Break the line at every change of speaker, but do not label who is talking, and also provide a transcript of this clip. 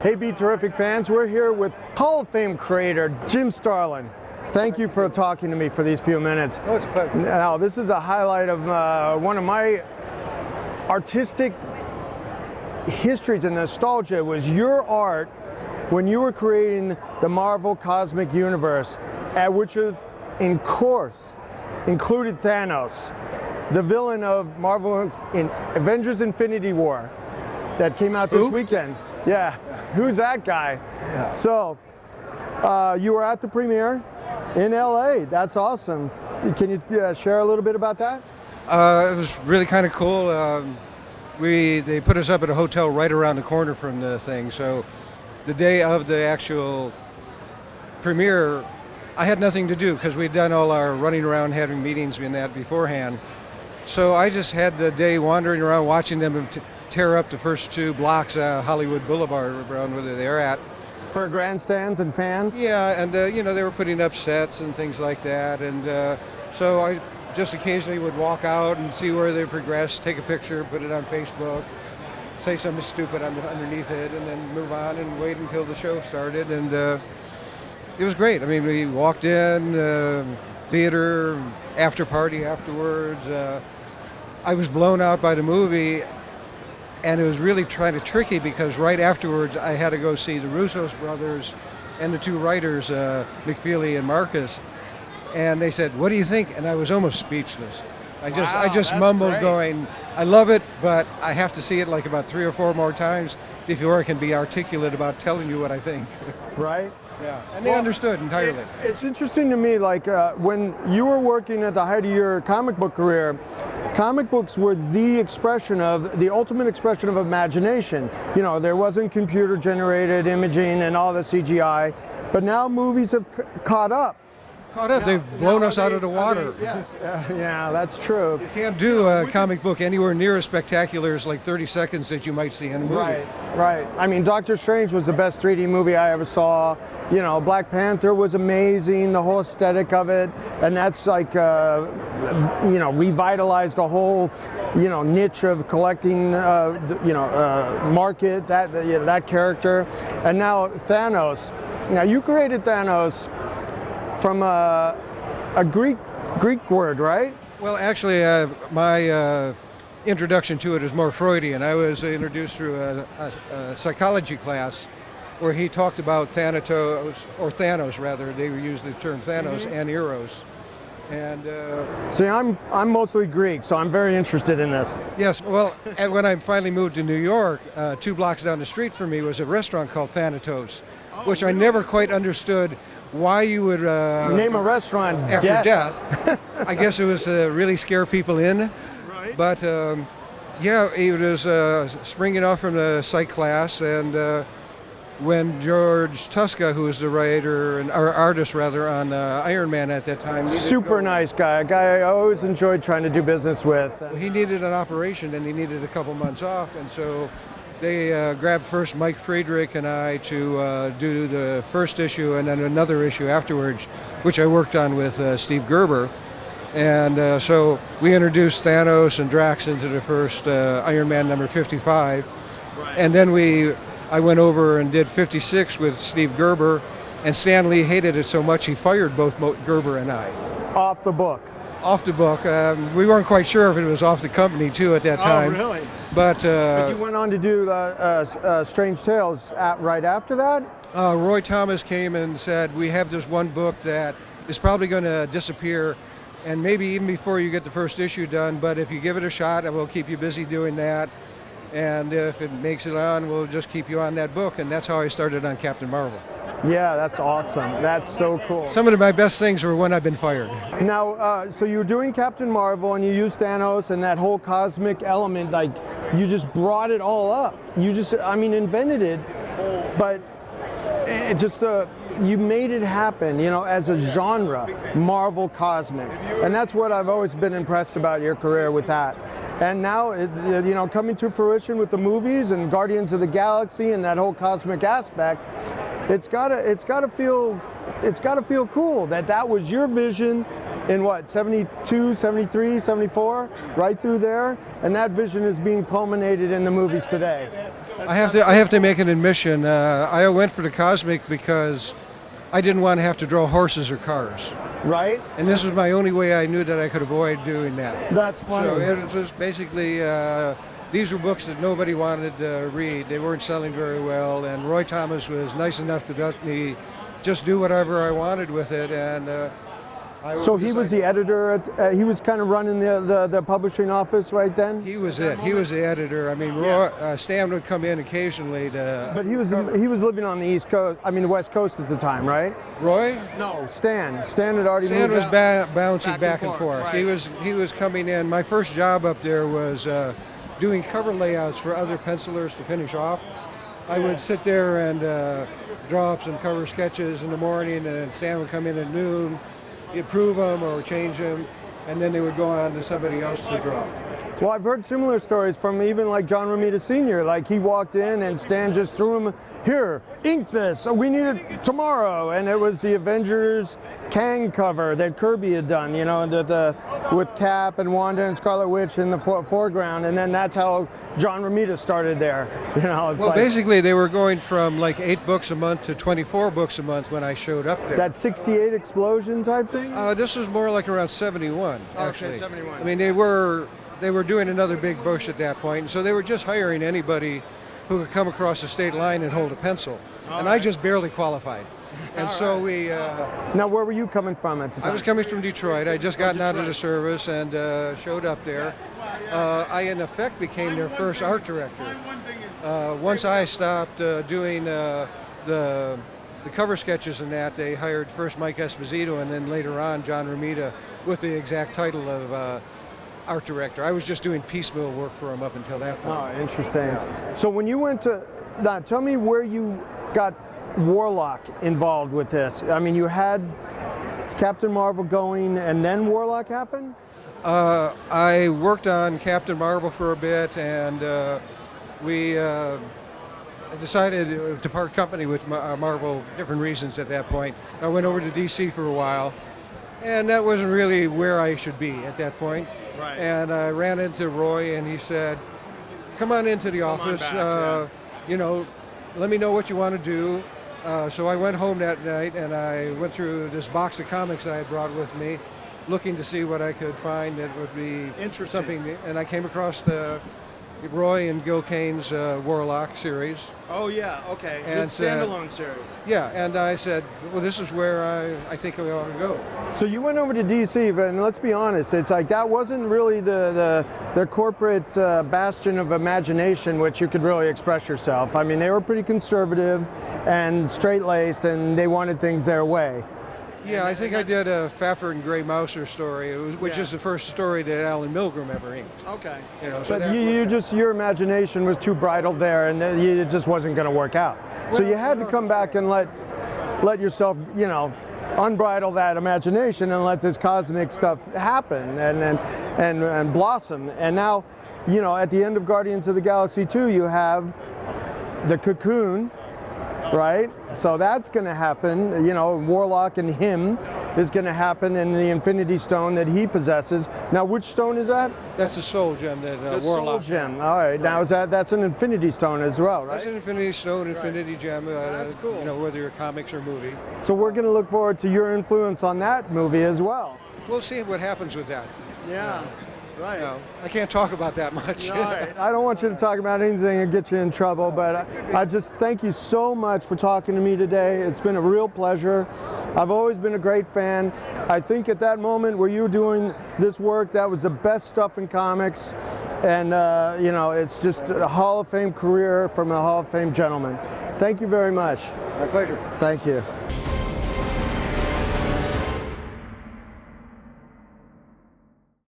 Hey, Be Terrific fans, we're here with Hall of Fame creator Jim Starlin. Thank you for talking to me for these few minutes.
Oh, it's a pleasure.
Now, this is a highlight of one of my artistic histories and nostalgia. Was your art when you were creating the Marvel Cosmic Universe, at which of course included Thanos, the villain of Marvel in Avengers Infinity War that came out this weekend. Yeah, who's that guy?
Yeah.
So, you were at the premiere in LA. That's awesome. Can you share a little bit about that?
It was really kind of cool. They put us up at a hotel right around the corner from the thing. So the day of the actual premiere, I had nothing to do because we'd done all our running around, having meetings and that beforehand. So I just had the day wandering around, watching them tear up the first two blocks, Hollywood Boulevard, around where they're at.
For grandstands and fans?
Yeah, and they were putting up sets and things like that. And so I just occasionally would walk out and see where they progressed, take a picture, put it on Facebook, say something stupid underneath it, and then move on and wait until the show started. And it was great. I mean, we walked in, theater, after party afterwards. I was blown out by the movie, and it was really kind of tricky because right afterwards I had to go see the Russo brothers and the two writers, McFeely and Marcus. And they said, "What do you think?" And I was almost speechless. I just mumbled,
great.
going, "I love it, but I have to see it like about 3 or 4 more times before I can be articulate about telling you what I think."
Right?
Yeah, and they understood entirely.
It's interesting to me, like when you were working at the height of your comic book career, comic books were the ultimate expression of imagination. You know, there wasn't computer generated imaging and all the CGI, but now movies have caught up.
They've blown us out of the water.
Yes, yeah, that's true.
You can't do a comic book anywhere near as spectacular as like 30 seconds that you might see in a movie.
Right. I mean, Doctor Strange was the best 3D movie I ever saw. You know, Black Panther was amazing, the whole aesthetic of it, and that's like, revitalized the whole, niche of collecting, market, that character. And now Thanos. Now, you created Thanos from a Greek word, right?
Well, actually, my introduction to it is more Freudian. I was introduced through a psychology class where he talked about Thanos rather. They used the term Thanos and Eros. And
see, I'm mostly Greek, so I'm very interested in this.
Yes, well, when I finally moved to New York, 2 blocks down the street from me was a restaurant called Thanatos, which I never quite understood why you would
name a restaurant
after death. I guess it was to really scare people in.
Right.
But it was springing off from the psych class, and when George Tuska, who was the writer and or artist rather on Iron Man at that time,
super nice guy, a guy I always enjoyed trying to do business with.
He needed an operation and he needed a couple months off, and so they grabbed first Mike Friedrich and I to do the first issue and then another issue afterwards, which I worked on with Steve Gerber. And so we introduced Thanos and Drax into the first Iron Man number 55. Right. And then I went over and did 56 with Steve Gerber, and Stan Lee hated it so much he fired both Gerber and I.
Off the book?
Off the book. We weren't quite sure if it was off the company too at that time.
Oh, really?
But
you went on to do Strange Tales right after that?
Roy Thomas came and said, "We have this one book that is probably going to disappear, and maybe even before you get the first issue done, but if you give it a shot, we'll keep you busy doing that. And if it makes it on, we'll just keep you on that book." And that's how I started on Captain Marvel.
Yeah, that's awesome. That's so cool.
Some of my best things were when I've been fired.
Now, so you were doing Captain Marvel and you used Thanos and that whole cosmic element, like you just brought it all up. You just, invented it, but it just, you made it happen, as a genre, Marvel Cosmic. And that's what I've always been impressed about your career with that. And now, coming to fruition with the movies and Guardians of the Galaxy and that whole cosmic aspect, it's gotta feel cool that was your vision in what, 72, 73, 74, right through there, and that vision is being culminated in the movies today.
I have to make an admission. I went for the cosmic because I didn't want to have to draw horses or cars.
Right?
And this was my only way I knew that I could avoid doing that.
That's funny.
So it was basically, these were books that nobody wanted to read. They weren't selling very well, and Roy Thomas was nice enough to let me just do whatever I wanted with it. And
so he was the editor, he was kind of running the publishing office right then?
He was it. He was the editor. I mean, Roy, Stan would come in occasionally to...
But he was living on the East Coast, I mean the West Coast at the time, right?
Roy?
No, Stan. Stan had already
Stan
moved
was bouncing back and forth.
Right.
He was coming in. My first job up there was doing cover layouts for other pencilers to finish off. I would sit there and draw up some cover sketches in the morning, and Stan would come in at noon. He'd prove them or change them, and then they would go on to somebody else to draw.
Well, I've heard similar stories from even like John Romita Sr. Like he walked in and Stan just threw him, here, ink this, we need it tomorrow. And it was the Avengers Kang cover that Kirby had done, you know, with Cap and Wanda and Scarlet Witch in the foreground. And then that's how John Romita started there. You know, it's
well, basically they were going from like 8 books a month to 24 books a month when I showed up there.
That 68 explosion type thing?
This was more like around 71, actually.
Okay, 71.
I mean, they were doing another big push at that point, and so they were just hiring anybody who could come across the state line and hold a pencil. And I just barely qualified. And so we...
Now, where were you coming from at the time?
I was coming from Detroit. I just gotten out of the service and showed up there. I, in effect, became their first art director. Once I stopped doing the cover sketches and that, they hired first Mike Esposito and then later on John Romita with the exact title of art director. I was just doing piecemeal work for him up until that point.
Oh, interesting. So when you went to, now tell me where you got Warlock involved with this. I mean, you had Captain Marvel going and then Warlock happened?
I worked on Captain Marvel for a bit, and we decided to part company with Marvel, different reasons at that point. I went over to DC for a while, and that wasn't really where I should be at that point.
Right.
And I ran into Roy, and he said, come on into the office, you know, let me know what you want to do. So I went home that night, and I went through this box of comics I had brought with me, looking to see what I could find that would be something. And I came across the Roy and Gil Kane's Warlock series.
Oh yeah, okay.
And
His standalone series.
Yeah, and I said, well, this is where I think we ought to go.
So you went over to DC, and let's be honest, it's like that wasn't really the corporate bastion of imagination which you could really express yourself. I mean, they were pretty conservative and straight-laced, and they wanted things their way.
Yeah, I think I did a Pfaffer and Gray Mouser story, which is the first story that Alan Milgram ever inked.
Okay.
You know, so
but your imagination was too bridled there, and it just wasn't going to work out. So you had to come back and let yourself, you know, unbridle that imagination and let this cosmic stuff happen and blossom. And now, you know, at the end of Guardians of the Galaxy 2, you have the Cocoon. Right? So that's going to happen. You know, Warlock and him is going to happen in the Infinity Stone that he possesses. Now, which stone is that?
That's the Soul Gem that
the
Warlock.
Soul Gem. All right. Now, that's an Infinity Stone as well, right?
That's an Infinity Stone, Infinity Gem.
That's cool.
You know, whether you're comics or movie.
So we're going to look forward to your influence on that movie as well.
We'll see what happens with that.
Yeah. Right.
You know, I can't talk about that much.
All right. I don't want you to talk about anything and get you in trouble, but I just thank you so much for talking to me today. It's been a real pleasure. I've always been a great fan. I think at that moment where you were doing this work, that was the best stuff in comics. And, you know, it's just a Hall of Fame career from a Hall of Fame gentleman. Thank you very much.
My pleasure.
Thank you.